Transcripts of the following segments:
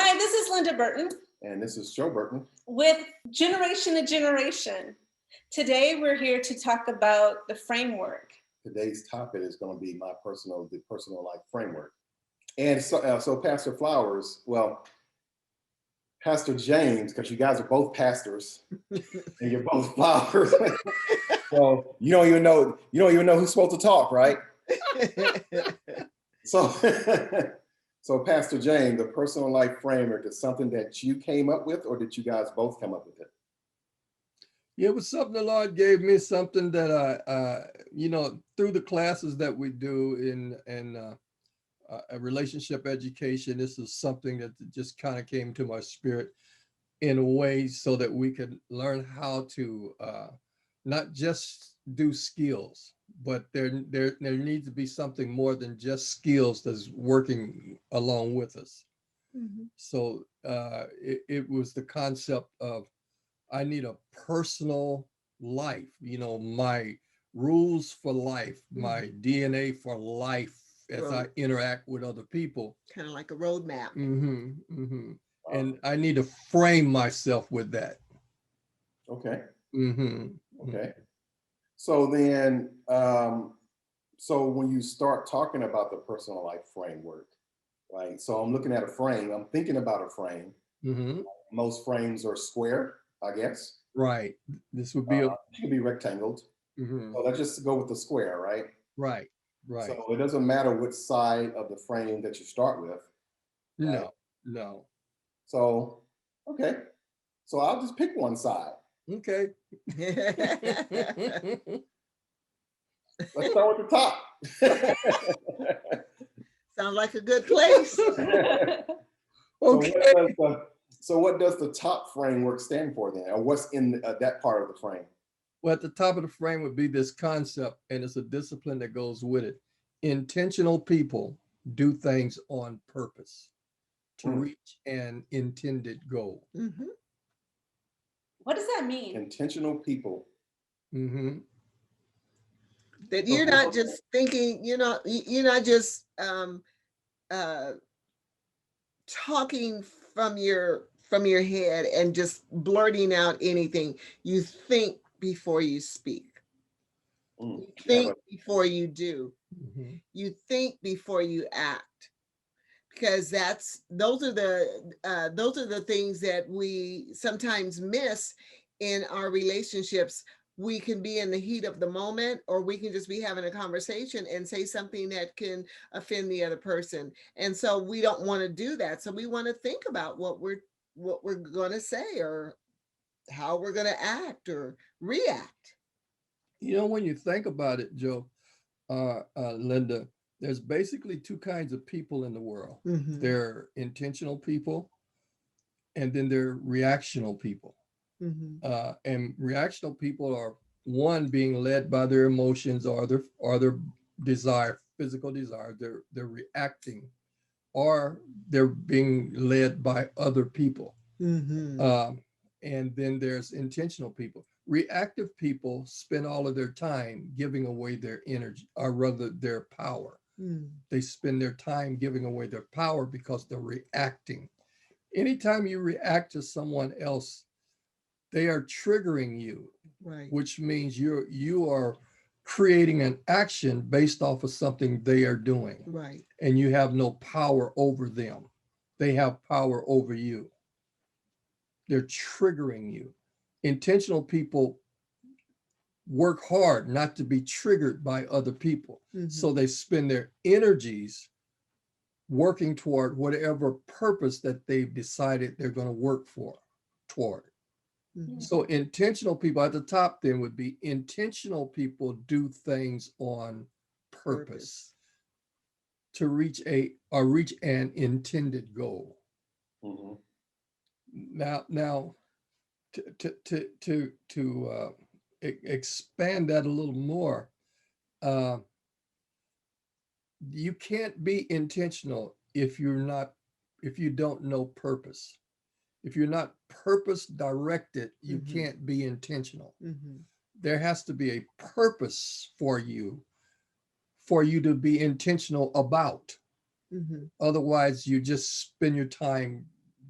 Hi, this is Linda Burton And this is Joe Burton. with Generation to Generation. Today we're here to talk about the framework. Today's topic is going to be the personal life framework. And so Pastor Flowers, well, Pastor James, because you guys are both pastors and you're both Flowers. So you don't even know who's supposed to talk, right? So, so Pastor James, the personal life framework is something that you came up with, or did you guys both come up with it? Yeah, it was something the Lord gave me, something that through the classes that we do in a relationship education, this is something that just kind of came to my spirit in a way so that we could learn how to not just do skills, but there needs to be something more than just skills that's working along with us. Mm-hmm. So it was the concept of I need a personal life, my rules for life, my DNA for life as I interact with other people. Kind of like a roadmap. And I need to frame myself with that. Okay. Mm-hmm. Okay. So then, so when you start talking about the personal life framework, right? So I'm looking at a frame. I'm thinking about a frame. Mm-hmm. Most frames are square, I guess. Right. This would be it could be rectangled. So let's just go with the square, right? Right. Right. So it doesn't matter which side of the frame that you start with. Right? No. So, okay. So I'll just pick one side. Okay. Let's start with the top. Sounds like a good place. Okay. So what does the top framework stand for then? Or what's in that part of the frame? Well, at the top of the frame would be this concept, and it's a discipline that goes with it. Intentional people do things on purpose to reach an intended goal. Mm-hmm. What does that mean? Intentional people. Mm-hmm. That you're not just thinking, you're not just talking from your head and just blurting out anything. You think before you speak. You think before you do. Mm-hmm. You think before you act. Because those are the things that we sometimes miss in our relationships. We can be in the heat of the moment, or we can just be having a conversation and say something that can offend the other person. And so we don't want to do that. So we want to think about what we're going to say, or how we're going to act or react. When you think about it, Joe, Linda, there's basically two kinds of people in the world. Mm-hmm. They're intentional people, and then they're reactional people. Mm-hmm. And reactional people are one being led by their emotions or their desire, physical desire. They're reacting, or they're being led by other people. Mm-hmm. And then there's intentional people. Reactive people spend all of their time giving away their energy, or rather their power. They spend their time giving away their power because they're reacting. Anytime you react to someone else, they are triggering you, Right. which means you are creating an action based off of something they are doing. Right. And you have no power over them. They have power over you. They're triggering you. Intentional people work hard not to be triggered by other people. Mm-hmm. So they spend their energies working toward whatever purpose that they've decided they're going to work toward. Mm-hmm. So intentional people at the top then would be intentional people do things on purpose to reach an intended goal. Mm-hmm. Now to expand that a little more, you can't be intentional if you don't know purpose. If you're not purpose directed, you can't be intentional. Mm-hmm. There has to be a purpose for you to be intentional about. Mm-hmm. Otherwise, you just spend your time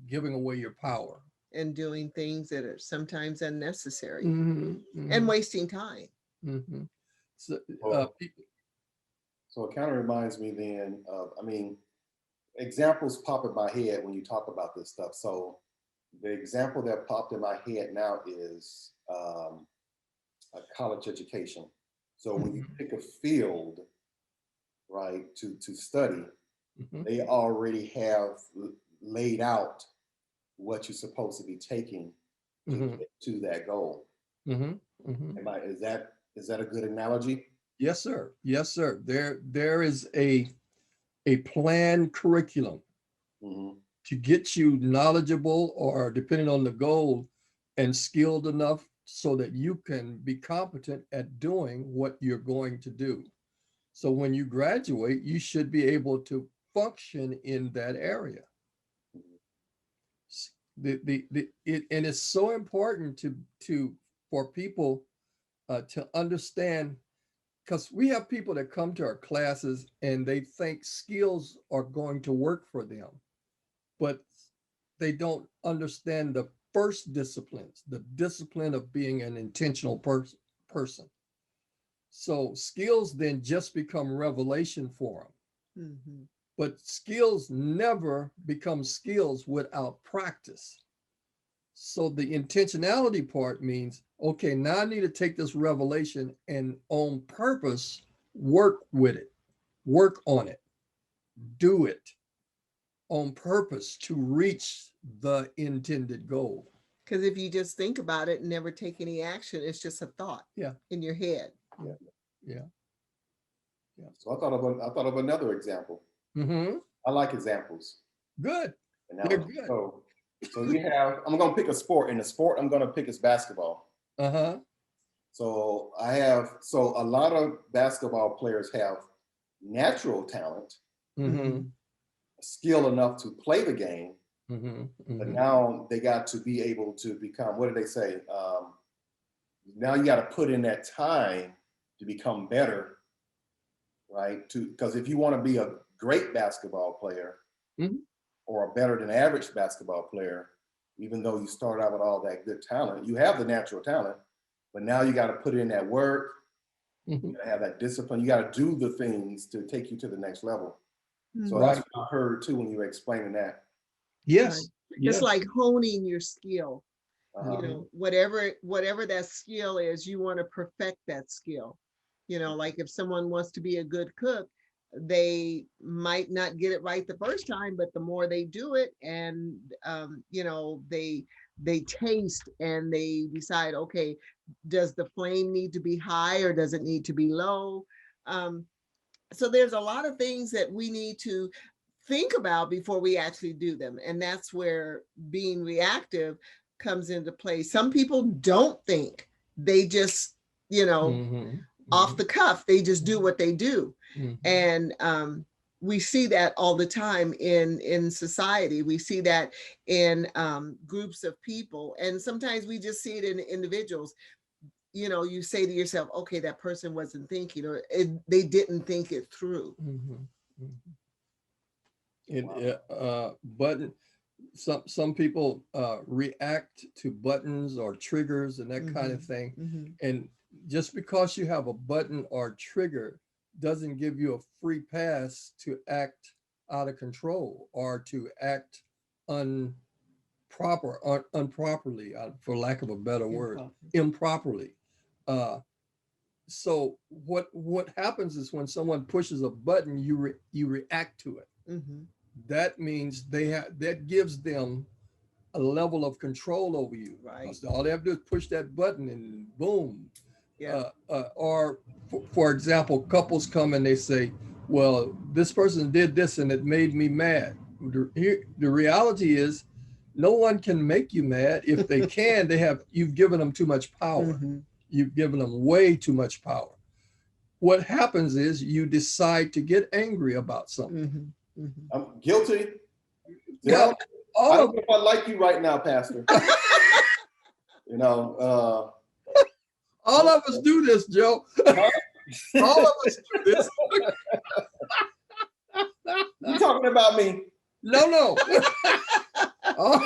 giving away your power. And doing things that are sometimes unnecessary Mhm, and mhm, wasting time. mhm. So, Well, people, so it kind of reminds me then of, I mean, examples pop in my head when you talk about this stuff. So the example that popped in my head now is a college education. So when you pick a field, right, to study, mhm, they already have laid out what you're supposed to be taking to mhm, get to that goal. mhm, mhm. Is that a good analogy? Yes, sir. Yes, sir. There is a planned curriculum Hmm. to get you knowledgeable, or depending on the goal, and skilled enough so that you can be competent at doing what you're going to do. So when you graduate, you should be able to function in that area. And it's so important to for people to understand, because we have people that come to our classes and they think skills are going to work for them, but they don't understand the first disciplines, the discipline of being an intentional person. So skills then just become revelation for them. Mhm. But skills never become skills without practice. So the intentionality part means, okay, now I need to take this revelation and on purpose work with it, work on it, do it on purpose to reach the intended goal. Because if you just think about it and never take any action, it's just a thought Yeah. in your head. Yeah. So I thought of another example. Mm-hmm. I like examples. Good. They're good. So you have, I'm going to pick a sport. In the sport I'm going to pick is basketball. Uh-huh. So a lot of basketball players have natural talent, Mm-hmm. skill enough to play the game, Mm-hmm. but Mm-hmm. now they got to be able to become, what do they say? Now you got to put in that time to become better, right? Because if you want to be a great basketball player, Mhm. or a better than average basketball player, even though you start out with all that good talent, you have the natural talent, but now you got to put in that work, Mhm. you gotta have that discipline, you got to do the things to take you to the next level. So Mhm. that's Right. what I heard too when you were explaining that. Yes. It's Yes. like honing your skill. Uh-huh. You know, whatever that skill is, you want to perfect that skill. You know, like if someone wants to be a good cook, they might not get it right the first time, but the more they do it, and you know, they taste and they decide, okay, does the flame need to be high or does it need to be low? So there's a lot of things that we need to think about before we actually do them, and that's where being reactive comes into play. Some people don't think, they just, you know, Mhm. off the cuff, they just do what they do. Mhm. And we see that all the time in society. We see that in groups of people, and sometimes we just see it in individuals. You know, you say to yourself, okay, that person wasn't thinking, or they didn't think it through. Mhm. Mhm. Wow. But some people react to buttons or triggers and that kind of thing. Mhm. And just because you have a button or trigger doesn't give you a free pass to act out of control or to act improperly, for lack of a better word, improperly. So what happens is when someone pushes a button, you react to it. Mhm. That means that gives them a level of control over you. Right. All they have to do is push that button and boom. Yeah. Or for example, couples come and they say, well, this person did this and it made me mad. The reality is no one can make you mad. If they can, you've given them too much power. Mhm. You've given them way too much power. What happens is you decide to get angry about something. Mhm. Mhm. I'm guilty. See, Well, I all don't of know if I like you right now, Pastor. You know, all of us do this, Joe. All of us do this. you talking about me? No. all,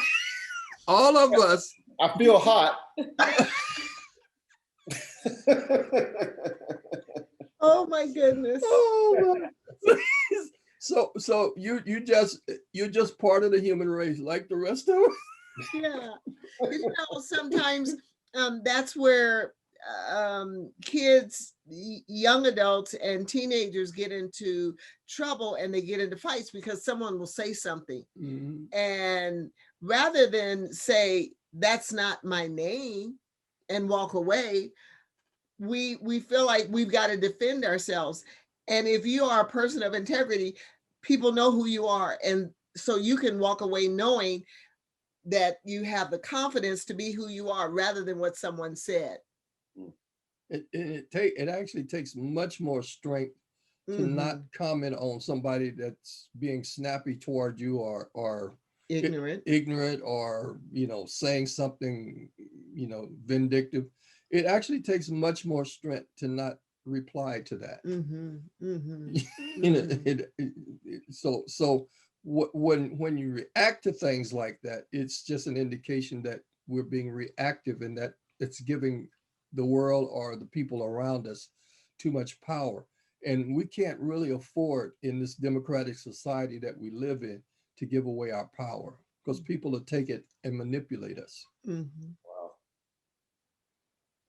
all of us. I feel hot. Oh my goodness. Oh my. So you're just part of the human race like the rest of us. Yeah. Sometimes that's where kids, young adults and teenagers get into trouble, and they get into fights because someone will say something. Mhm. And rather than say, that's not my name, and walk away, we feel like we've got to defend ourselves. And if you are a person of integrity, people know who you are. And so you can walk away knowing that you have the confidence to be who you are rather than what someone said. It actually takes much more strength to not comment on somebody that's being snappy toward you or ignorant or, saying something, vindictive. It actually takes much more strength to not reply to that. So when you react to things like that, it's just an indication that we're being reactive, and that it's giving the world or the people around us too much power. And we can't really afford, in this democratic society that we live in, to give away our power, because people will take it and manipulate us.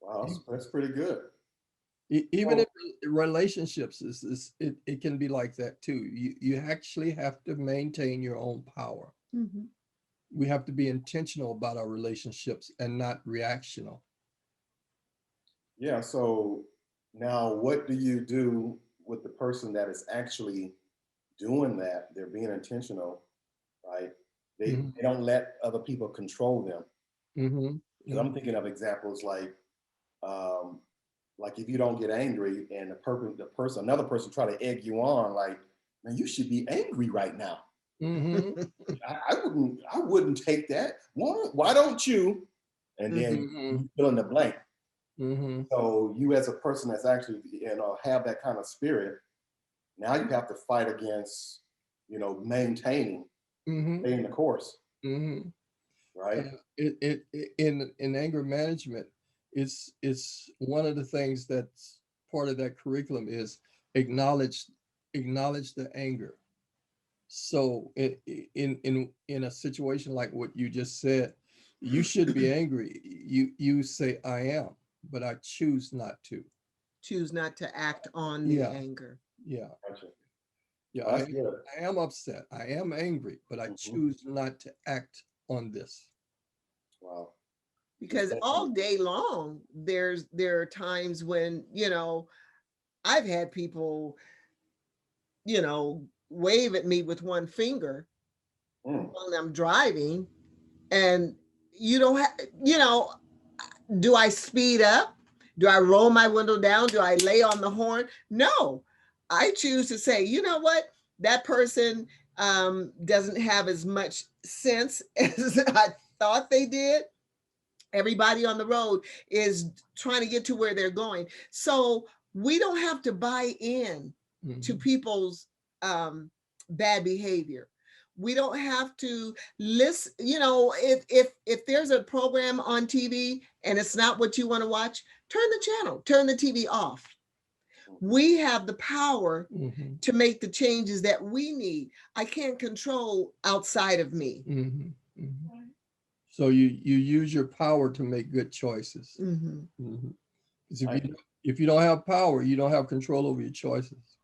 Wow, that's pretty good. Even in relationships, it can be like that too. You actually have to maintain your own power. We have to be intentional about our relationships and not reactional. Yeah, so now what do you do with the person that is actually doing that? They're being intentional, right? They don't let other people control them. Because I'm thinking of examples like if you don't get angry and another person try to egg you on, like, man, you should be angry right now. I wouldn't take that. Why don't you? And then you fill in the blank. So you, as a person that's actually, have that kind of spirit, now you have to fight against, maintaining, staying the course. Right. In anger management, it's one of the things that's part of that curriculum is acknowledge the anger. So in a situation like what you just said, you should be angry. You say, I am, but I choose not to. Choose not to act on the anger. Yeah. Gotcha. Yeah, I am upset. I am angry, but I choose not to act on this. Wow. Because all day long, there are times when, I've had people, wave at me with one finger while I'm driving, and you don't have, do I speed up? Do I roll my window down? Do I lay on the horn? No, I choose to say, you know what? That person doesn't have as much sense as I thought they did. Everybody on the road is trying to get to where they're going. So we don't have to buy in to people's bad behavior. We don't have to listen. If there's a program on TV and it's not what you want to watch, turn the channel, turn the TV off. We have the power to make the changes that we need. I can't control outside of me. So you use your power to make good choices. If you don't have power, you don't have control over your choices.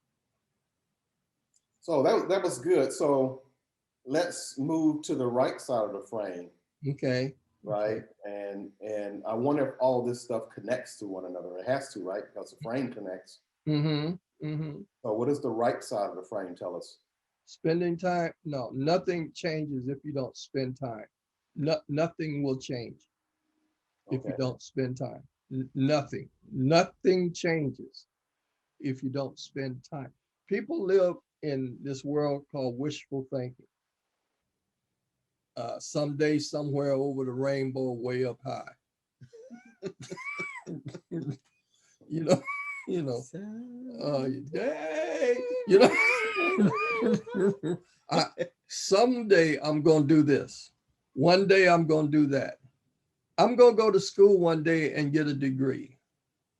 So that was good. So let's move to the right side of the frame. Okay. Right. And I wonder if all this stuff connects to one another. It has to, right? Because the frame connects. So what does the right side of the frame tell us? Spending time? No, nothing changes if you don't spend time. Nothing will change if you don't spend time. Nothing changes if you don't spend time. People live in this world called wishful thinking. Someday, somewhere over the rainbow, way up high. Someday I'm gonna do this. One day I'm going to do that. I'm going to go to school one day and get a degree.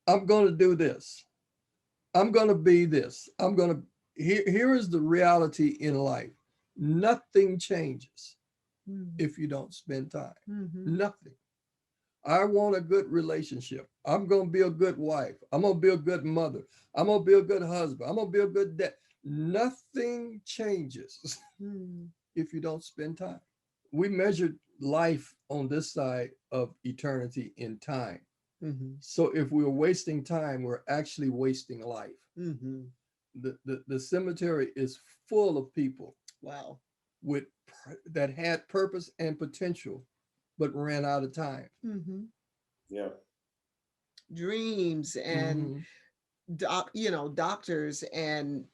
I'm going to do this. I'm going to be this. Here is the reality in life. Nothing changes if you don't spend time. Nothing. I want a good relationship. I'm going to be a good wife. I'm going to be a good mother. I'm going to be a good husband. I'm going to be a good dad. Nothing changes if you don't spend time. We measured life on this side of eternity in time. So if we're wasting time, we're actually wasting life. The cemetery is full of people. Wow. That had purpose and potential, but ran out of time. Yeah. Dreams and doctors and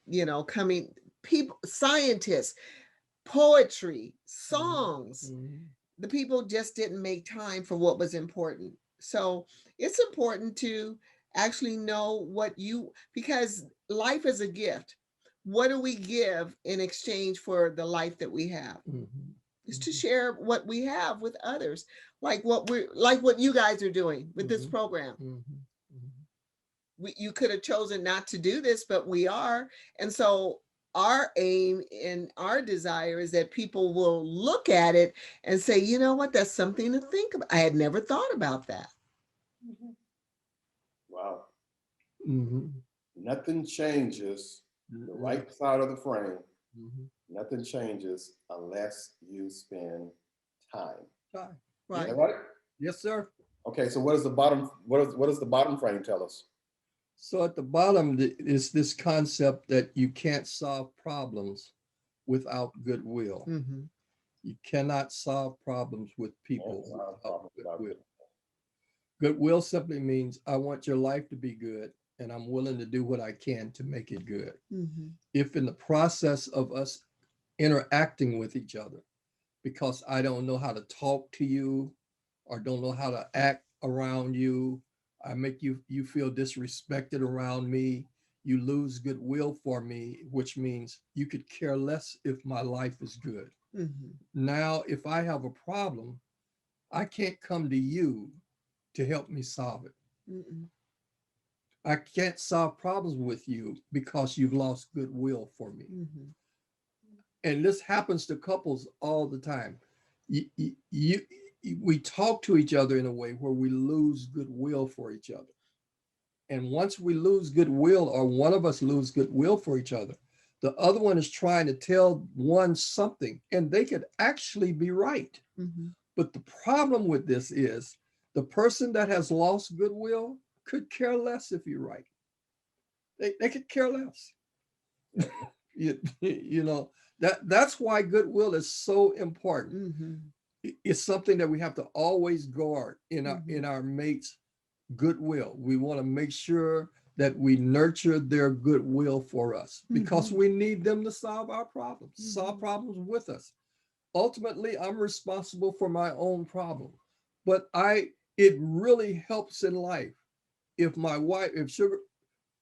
coming people, scientists, poetry, songs. The people just didn't make time for what was important. So it's important to actually know because life is a gift. What do we give in exchange for the life that we have? Is to share what we have with others, like what you guys are doing with this program. You could have chosen not to do this, but we are. And so our aim and our desire is that people will look at it and say, you know what, that's something to think about. I had never thought about that. Wow. Nothing changes the right side of the frame. Nothing changes unless you spend time. Right. Is that right? Yes, sir. Okay, so what does the bottom frame tell us? So at the bottom is this concept that you can't solve problems without goodwill. You cannot solve problems with people without goodwill. Goodwill simply means I want your life to be good, and I'm willing to do what I can to make it good. If in the process of us interacting with each other, because I don't know how to talk to you or don't know how to act around you, I make you feel disrespected around me, you lose goodwill for me, which means you could care less if my life is good. Now, if I have a problem, I can't come to you to help me solve it. I can't solve problems with you because you've lost goodwill for me. And this happens to couples all the time. We talk to each other in a way where we lose goodwill for each other. And once we lose goodwill, or one of us lose goodwill for each other, the other one is trying to tell one something, and they could actually be right. But the problem with this is the person that has lost goodwill could care less if you're right. They could care less. That's why goodwill is so important. It's something that we have to always guard in our mates' goodwill. We want to make sure that we nurture their goodwill for us because we need them to solve our problems, solve problems with us. Ultimately, I'm responsible for my own problem, but it really helps in life if Sugar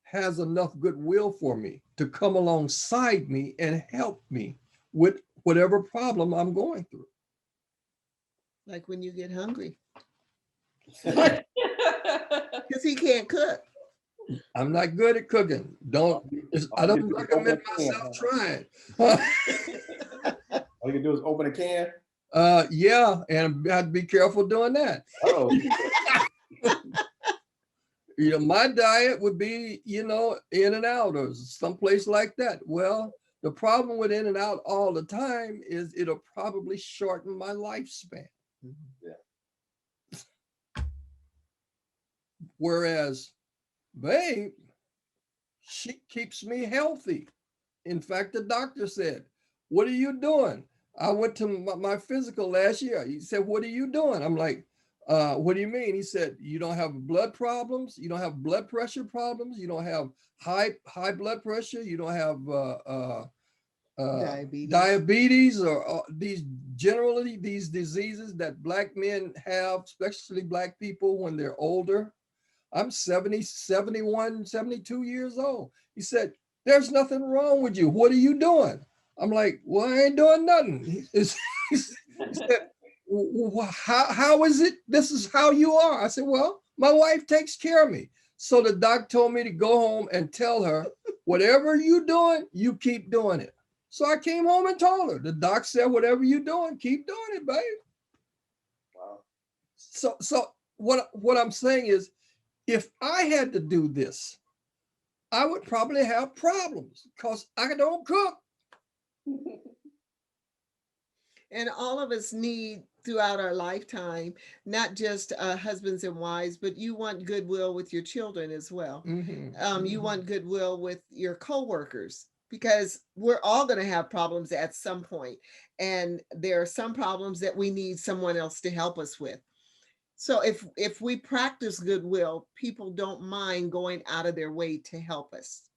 has enough goodwill for me to come alongside me and help me with whatever problem I'm going through. Like when you get hungry. Because he can't cook. I'm not good at cooking. I don't recommend myself trying. All you can do is open a can. Yeah, and I'd be careful doing that. My diet would be, In-N-Out or someplace like that. Well, the problem with In-N-Out all the time is it'll probably shorten my lifespan. Whereas Babe, she keeps me healthy. In fact, the doctor said, "What are you doing?" I went to my physical last year. He said, "What are you doing?" I'm like, "What do you mean?" He said, "You don't have blood problems. You don't have blood pressure problems. You don't have high blood pressure. You don't have diabetes or these diseases that Black men have, especially Black people when they're older. I'm 70, 71, 72 years old." He said, "There's nothing wrong with you. What are you doing?" I'm like, "Well, I ain't doing nothing." He said, how is it? This is how you are. I said, well, my wife takes care of me. So the doc told me to go home and tell her, whatever you doing, you keep doing it. So I came home and told her. The doc said, whatever you doing, keep doing it, babe. Wow. So what I'm saying is, if I had to do this, I would probably have problems because I don't cook. And all of us need throughout our lifetime, not just husbands and wives, but you want goodwill with your children as well. You want goodwill with your coworkers, because we're all going to have problems at some point. And there are some problems that we need someone else to help us with. So if we practice goodwill, people don't mind going out of their way to help us.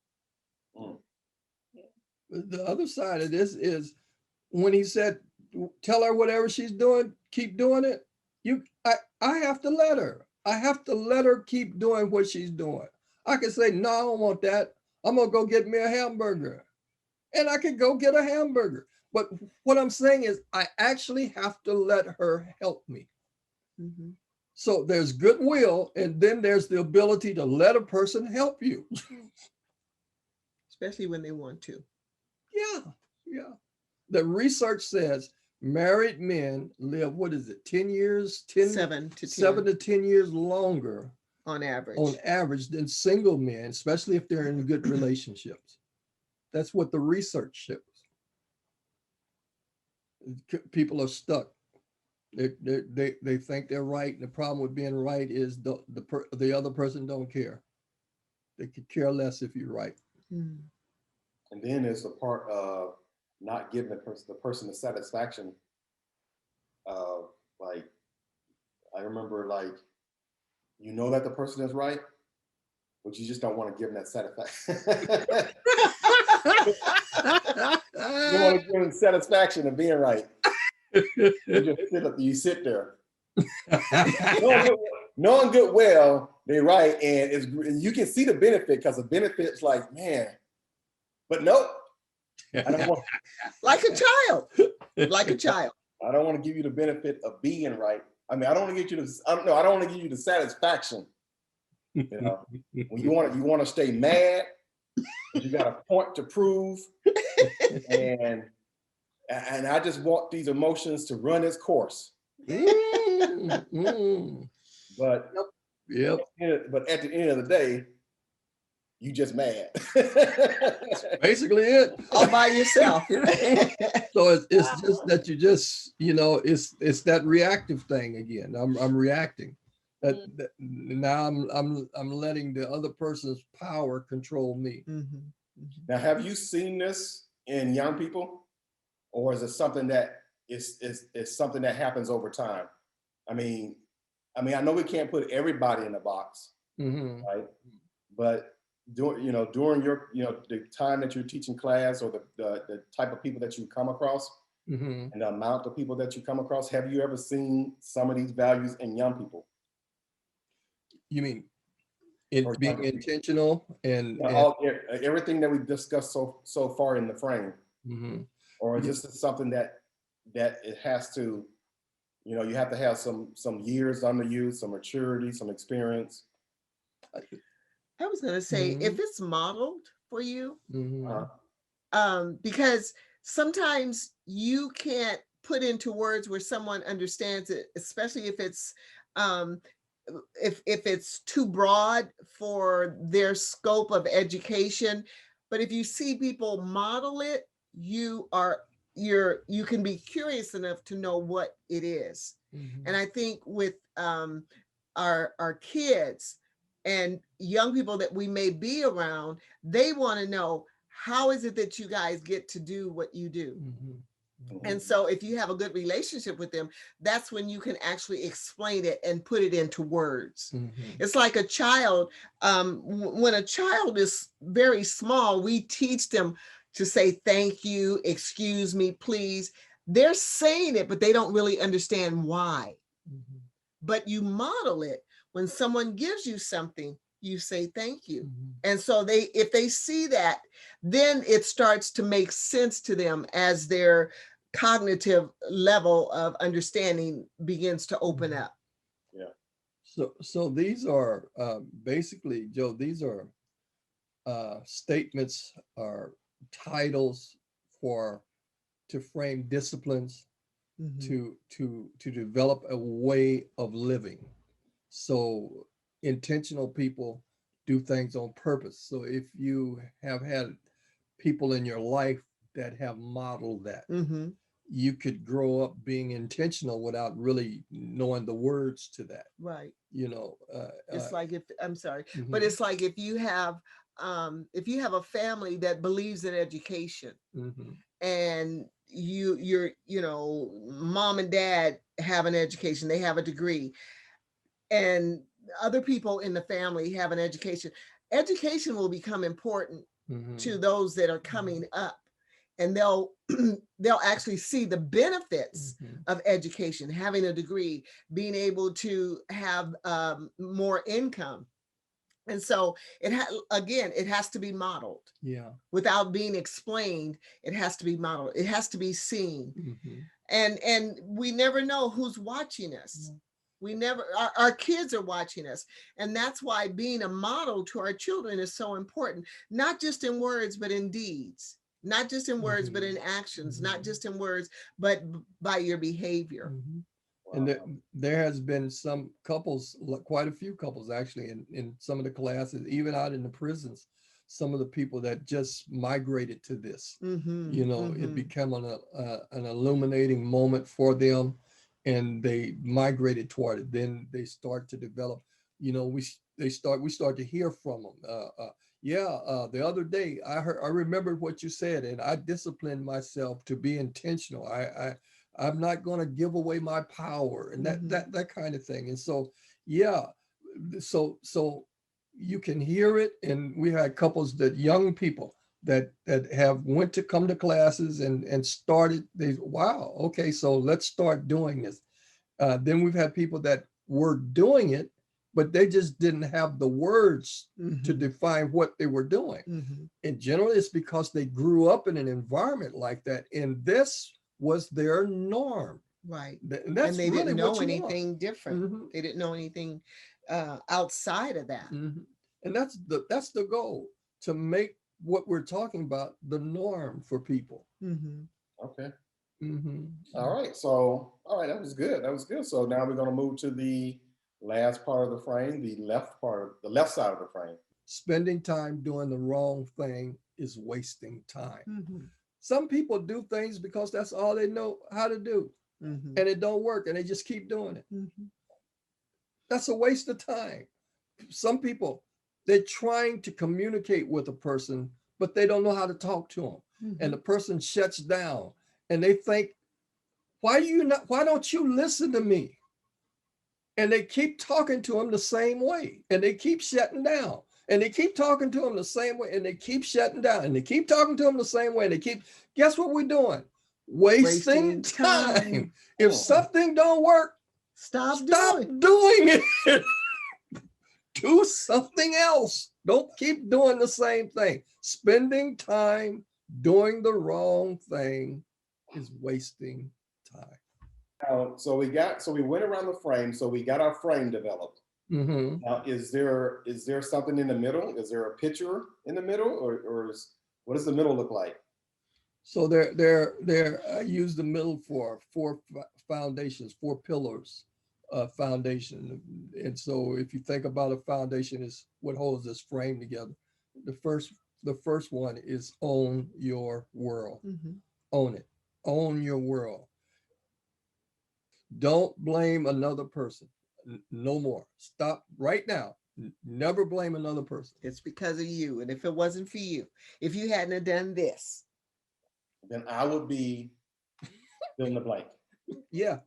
The other side of this is when he said, tell her whatever she's doing, keep doing it. I have to let her. I have to let her keep doing what she's doing. I can say, no, I don't want that. I'm going to go get me a hamburger. And I can go get a hamburger. But what I'm saying is I actually have to let her help me. Mm-hmm. So there's goodwill, and then there's the ability to let a person help you. Especially when they want to. Yeah. The research says married men live, 10 years? 7 to 10. 7 to 10 years longer on average than single men, especially if they're in good relationships. That's what the research shows. People are stuck. They think they're right. And the problem with being right is the other person don't care. They could care less if you're right. Mm. And then there's the part of not giving the person the satisfaction. Like, I remember, like, you know that the person is right, but you just don't want to give them that satisfaction. You don't want to give them satisfaction of being right. You sit there. knowing good well they're right, and you can see the benefit, because the benefit's like, man, but nope. I don't want like a child. I don't want to give you the benefit of being right. I mean, I don't want to get you I don't want to give you the satisfaction. You know, when you want to stay mad, you got a point to prove, and I just want these emotions to run its course. But yep. But at the end of the day, you just mad. That's basically it. All by yourself. So it's just that you just, it's that reactive thing again. I'm reacting. Now I'm letting the other person's power control me. Mm-hmm. Mm-hmm. Now, have you seen this in young people, or is it something that is something that happens over time? I mean, I know we can't put everybody in a box, right? But during your the time that you're teaching class, or the type of people that you come across, and the amount of people that you come across, have you ever seen some of these values in young people? You mean being intentional and everything that we discussed so far in the frame, or just something that it has to, you have to have some years under you, some maturity, some experience. I was going to say, if it's modeled for you, because sometimes you can't put into words where someone understands it, especially if it's if it's too broad for their scope of education. But if you see people model it, you can be curious enough to know what it is. And I think with our kids and young people that we may be around, they want to know, how is it that you guys get to do what you do? And so if you have a good relationship with them, that's when you can actually explain it and put it into words. It's like a child. When a child is very small, we teach them to say thank you, excuse me, please. They're saying it, but they don't really understand why. But you model it. When someone gives you something, you say thank you. And so if they see that, then it starts to make sense to them as they're cognitive level of understanding begins to open up. So these are basically, Joe, these are statements or titles to frame disciplines, Mhm. to develop a way of living. So intentional people do things on purpose. So if you have had people in your life that have modeled that, Mhm. you could grow up being intentional without really knowing the words to that. Right. You know, It's like if, I'm sorry, but mhm, it's like if you have a family that believes in education, mhm, and mom and dad have an education, they have a degree, and other people in the family have an education, education will become important to mhm, those that are coming up, and they'll they'll actually see the benefits mhm. of education, having a degree, being able to have more income. And so it has to be modeled Yeah. without being explained. It has to be modeled, it has to be seen. Mhm. And we never know who's watching us. We never, our kids are watching us. And that's why being a model to our children is so important, not just in words, but in deeds, not just in words, but in actions, not just in words, but by your behavior. Mhm. And Wow. there has been some couples, quite a few couples actually, in some of the classes, even out in the prisons, some of the people that just migrated to this. You know, it became an illuminating moment for them, and they migrated toward it. Then they start to develop. You know, we start to hear from them. The other day I remembered what you said, and I disciplined myself to be intentional. I'm not going to give away my power, and that kind of thing. And so, yeah, so you can hear it, and we had couples, that young people that have went to come to classes and started. Wow, okay, so let's start doing this. Then we've had people that were doing it, but they just didn't have the words to define what they were doing. And generally, it's because they grew up in an environment like that, and this was their norm. Right. And that's And they really didn't know what you want. anything different. Mhm, They didn't know anything outside of that. mhm. And that's the goal, to make what we're talking about the norm for people. Okay. Mhm. All right. So, all right, that was good. That was good. So now we're going to move to the last part of the frame, the left side of the frame. Spending time doing the wrong thing is wasting time. Some people do things because that's all they know how to do, and it don't work, and they just keep doing it. That's a waste of time. Some people, they're trying to communicate with a person, but they don't know how to talk to them, and the person shuts down, and they think, why don't you listen to me? And they keep talking to them the same way, and they keep shutting down, and they keep talking to them the same way, and they keep shutting down, and they keep talking to them the same way, and they keep, guess what we're doing? Wasting time. If something don't work, Stop stop doing. doing it. Do something else. Don't keep doing the same thing. Spending time doing the wrong thing is wasting time. So we went around the frame. So we got our frame developed. Mhm. Now, is there something in the middle? Is there a picture in the middle, or what does the middle look like? So I use the middle for four foundations, four pillars of foundation. And so if you think about a foundation, is what holds this frame together. The first one is own your world. Own it. Own your world. Don't blame another person. No more. Stop right now. Never blame another person. It's because of you. And if it wasn't for you, if you hadn't have done this, Then I would be fill in the blank. Yeah.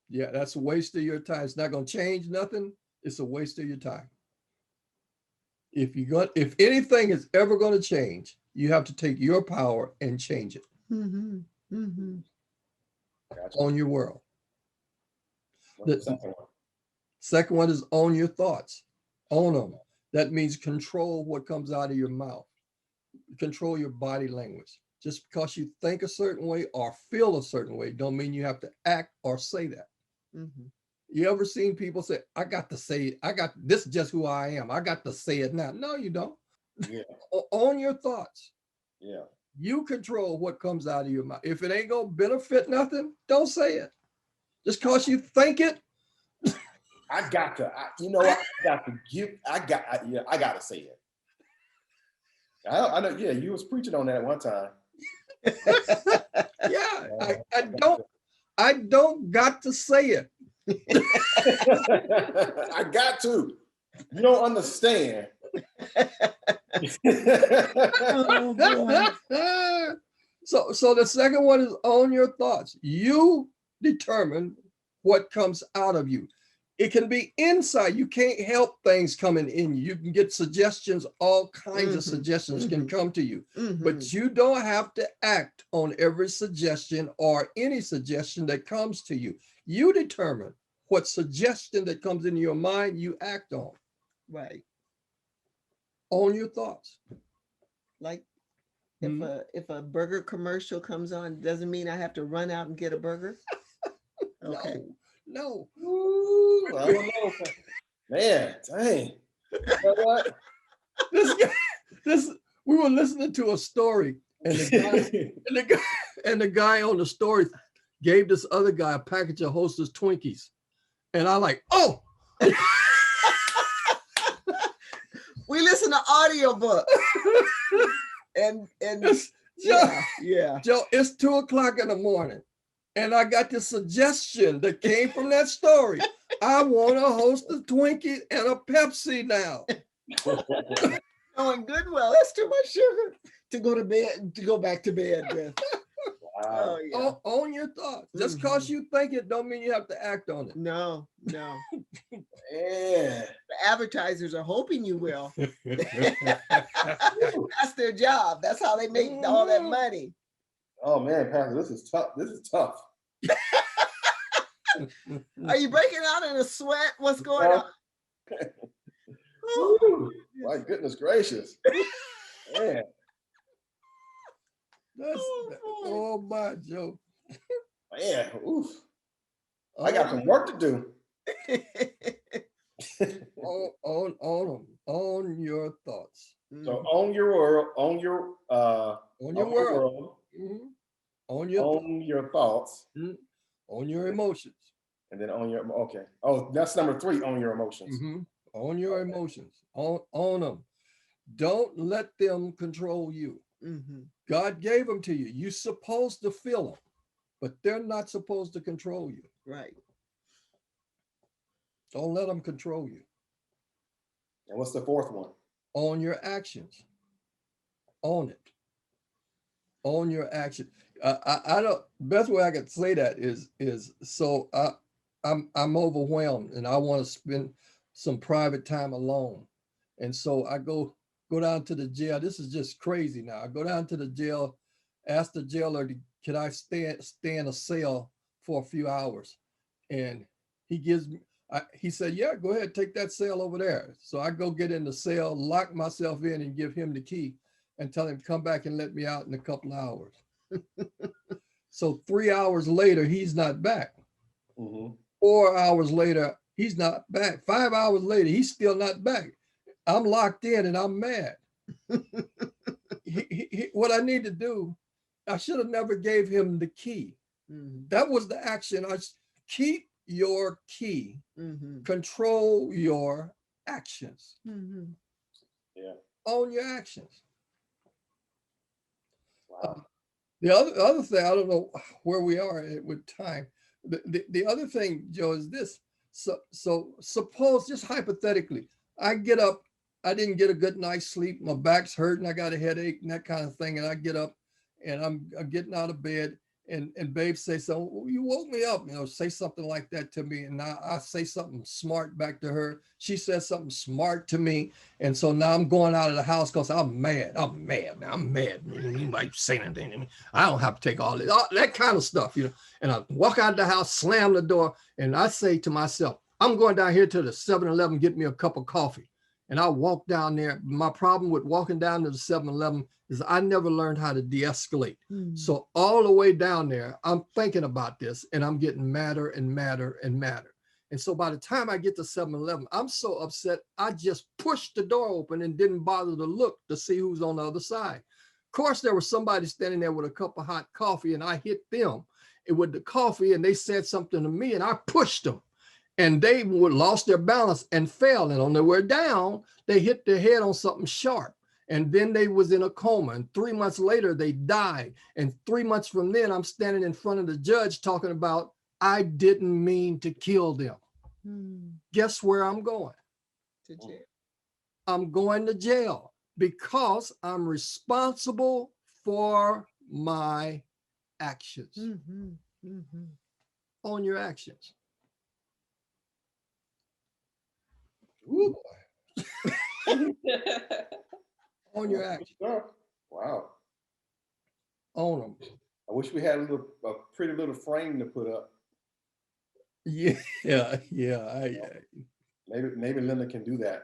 Yeah, that's a waste of your time. It's not going to change nothing. It's a waste of your time. If anything is ever going to change, you have to take your power and change it. Gotcha. Own your world. What's the The second one? second one is own your thoughts. Own them. That means control what comes out of your mouth. Control your body language. Just because you think a certain way or feel a certain way, don't mean you have to act or say that. Mhm. You ever seen people say, I got to say it. This is just who I am. I got to say it now. No, you don't. Yeah. Own your thoughts. Yeah. You control what comes out of your mouth. If it ain't gonna benefit nothing, don't say it. Just cause you think it. I got to, you know, I got to give, I got to say it. I know, yeah, you was preaching on that one time. Yeah, I don't got to say it. I got to. You don't understand. Oh, boy. So the second one is own your thoughts. You determine what comes out of you. It can be inside. You can't help things coming in you. You can get suggestions, all kinds of suggestions can come to you, but you don't have to act on every suggestion or any suggestion that comes to you. You determine what suggestion that comes into your mind you act on. Right. Own your thoughts. Like if a burger commercial comes on, doesn't mean I have to run out and get a burger. Okay. No. Ooh, I don't know. Man, dang. You know what? We were listening to a story, and the guy on the story gave this other guy a package of Hostess Twinkies, and I like, oh. We listen to audiobook. and yeah. Joe, it's 2:00 in the morning, and I got this suggestion that came from that story. I want a Hostess Twinkie and a Pepsi now. Knowing good well, that's too much sugar to go to bed, to go back to bed with. Wow. Oh, yeah. Own your thoughts. Just because you think it don't mean you have to act on it. No. Yeah. The advertisers are hoping you will. That's their job. That's how they make all that money. Oh man, Pastor, this is tough. This is tough. Are you breaking out in a sweat? What's going on? Ooh, my goodness gracious. Man. Oh my Joe. Man, oof. I got some work to do. Own your thoughts. So own your world, own your world. Mm-hmm. Own your thoughts. Mm-hmm. Own your emotions. And then own your okay. Oh, that's number 3, own your emotions. Mm-hmm. Own your emotions. Own them. Don't let them control you. Mm-hmm. God gave them to you. You're supposed to feel them, but they're not supposed to control you. Right. Don't let them control you. And what's the 4th one? Own your actions. Own it. Own your action. I don't. Best way I could say that is so I'm overwhelmed and I want to spend some private time alone, and so I go down to the jail. This is just crazy now. I go down to the jail, ask the jailer, can I stay in a cell for a few hours? And he said, yeah, go ahead, take that cell over there. So I go get in the cell, lock myself in and give him the key and tell him, come back and let me out in a couple of hours. So 3 hours later, he's not back. Mm-hmm. 4 hours later, he's not back. 5 hours later, he's still not back. I'm locked in and I'm mad. What I need to do, I should have never gave him the key. Mm-hmm. That was the action. Keep your key. Mm-hmm. Control your actions. Mm-hmm. Yeah. Own your actions. Wow. The other thing, I don't know where we are with time. The other thing, Joe, is this. So suppose, just hypothetically, I get up, I didn't get a good night's sleep, my back's hurting, I got a headache and that kind of thing, and I get up and I'm getting out of bed, and babe says, so you woke me up, say something like that to me, and now I say something smart back to her. She says something smart to me, and so now I'm going out of the house because I'm mad. I'm mad. You might say anything to me. I don't have to take all that kind of stuff, And I walk out of the house, slam the door, and I say to myself, I'm going down here to the 7-Eleven, get me a cup of coffee. And I walk down there. My problem with walking down to the 7-Eleven is I never learned how to de-escalate. So all the way down there, I'm thinking about this and I'm getting madder and madder and madder. And so by the time I get to 7-Eleven, I'm so upset, I just pushed the door open and didn't bother to look to see who's on the other side. Of course, there was somebody standing there with a cup of hot coffee and I hit them with the coffee and they said something to me and I pushed them. And they lost their balance and fell. And on their way down, they hit their head on something sharp. And then they was in a coma. And 3 months later, they died. And 3 months from then, I'm standing in front of the judge talking about, I didn't mean to kill them. Guess where I'm going? To jail. I'm going to jail because I'm responsible for my actions. Own your actions. Ooh, Own your actions. wow. Own them. I wish we had a pretty little frame to put up. Yeah. Maybe Linda can do that.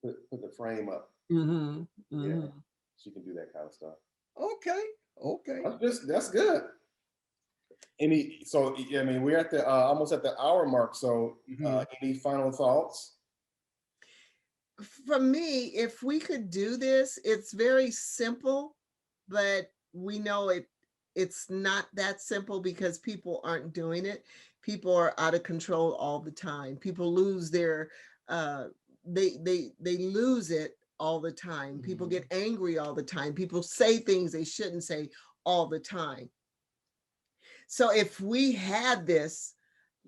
Put the frame up. Yeah, she can do that kind of stuff. Okay. That's good. So I mean, we're at the almost at the hour mark. So any final thoughts? For me, if we could do this, it's very simple, but we know it's not that simple because people aren't doing it. People are out of control all the time. People lose their they lose it all the time. People get angry all the time. People say things they shouldn't say all the time. So if we had this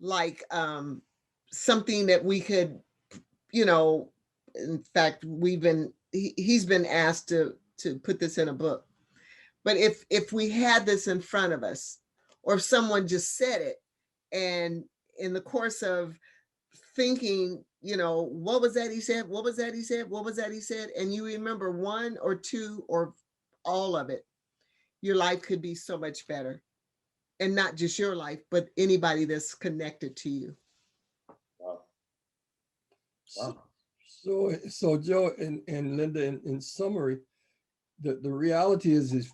like something that we could, in fact, he's been asked to put this in a book. But if we had this in front of us, or if someone just said it, and in the course of thinking, what was that he said? What was that he said? What was that he said? And you remember one or two or all of it, your life could be so much better. And not just your life, but anybody that's connected to you. Wow. So Joe and Linda, in summary, the reality is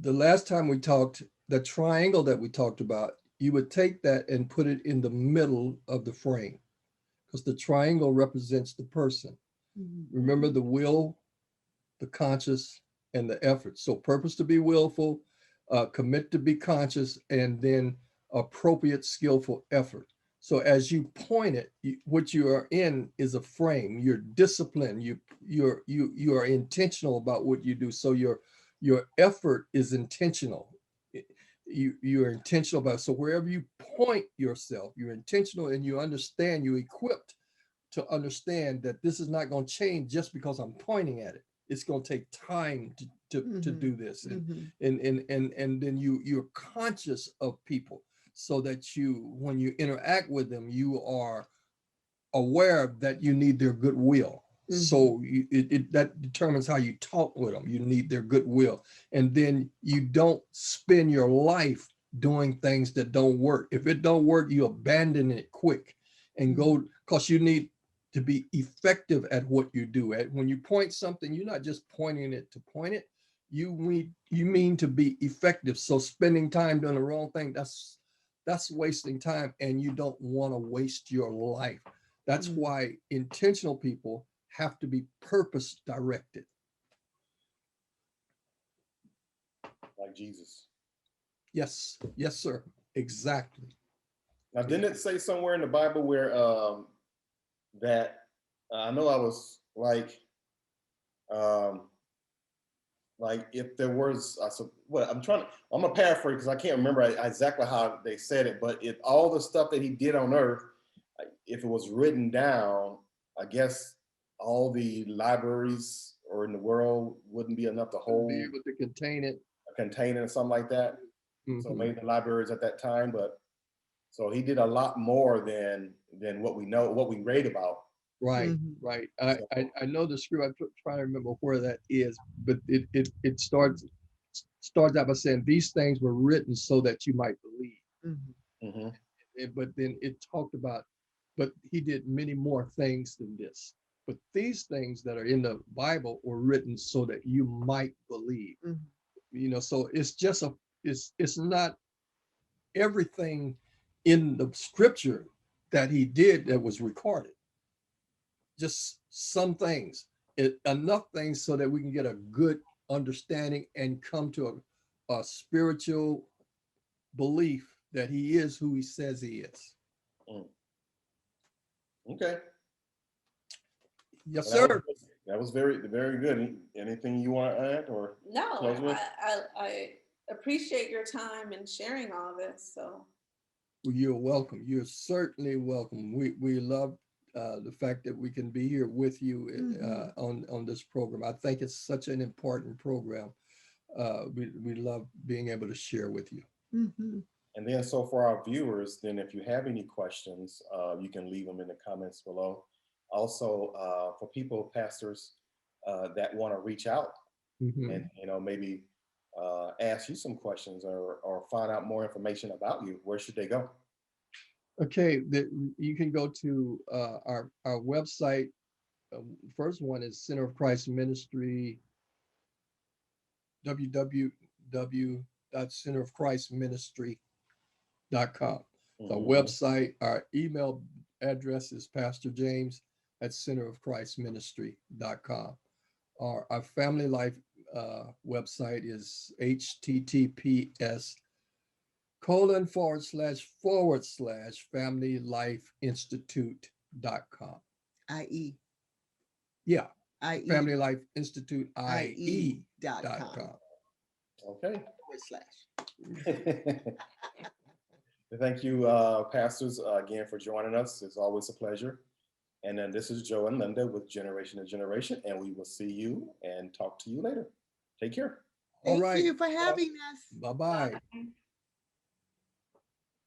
the last time we talked, the triangle that we talked about, you would take that and put it in the middle of the frame because the triangle represents the person. Remember the will, the conscious, and the effort. So purpose to be willful, commit to be conscious, and then appropriate skillful effort. So as you point it, what you are in is a frame. You're disciplined. You are intentional about what you do. So your effort is intentional. You're intentional about it. So wherever you point yourself, you're intentional, and you understand. You're equipped to understand that this is not going to change just because I'm pointing at it. It's going to take time to do this, and then you're conscious of people, so that when you interact with them, you are aware that you need their goodwill. So that determines how you talk with them. You need their goodwill, and then you don't spend your life doing things that don't work. If it don't work, you abandon it quick and go, because you need to be effective at what you do. When you point something, you're not just pointing it to point it. You mean to be effective. So spending time doing the wrong thing, that's wasting time, and you don't want to waste your life. That's why intentional people have to be purpose directed. Like Jesus. Yes, sir. Exactly. Now, didn't it say somewhere in the Bible where that I know I was like if there was, I'm gonna paraphrase because I can't remember exactly how they said it, but if all the stuff that he did on earth, if it was written down, I guess all the libraries or in the world wouldn't be enough to hold, be able to contain it or something like that. So maybe the libraries at that time, but so he did a lot more than what we know, what we read about. Right. I know the script. I'm trying to remember where that is, but it starts out by saying these things were written so that you might believe. But then it talked about, but he did many more things than this. But these things that are in the Bible were written so that you might believe. Mhm. You know, so it's just it's not everything in the scripture that he did that was recorded. Just some things, enough things so that we can get a good understanding and come to a spiritual belief that he is who he says he is. Okay. Yes, Well, sir. that was very, very good. Anything you want to add or? No, Close with? I appreciate your time and sharing all this. So Well, you're welcome. You're certainly welcome. We love the fact that we can be here with you on this program. I think it's such an important program. We love being able to share with you. Mhm. And then, so for our viewers, then if you have any questions, you can leave them in the comments below. Also, for people, pastors, that want to reach out Mhm. and, maybe ask you some questions or find out more information about you, where should they go? Okay, you can go to our website. First one is Center of Christ Ministry, www.centerofchristministry.com. The website, our email address is pastorjames@centerofchristministry.com. Our Family Life website is https://familylifeinstitute.com. IE. Yeah, IE. Family Life Institute IE.com. IE.com. Okay. // Thank you, pastors, again for joining us. It's always a pleasure. And then this is Joe and Linda with Generation to Generation, and we will see you and talk to you later. Take care. All Thank right. you for having us. Bye-bye. bye.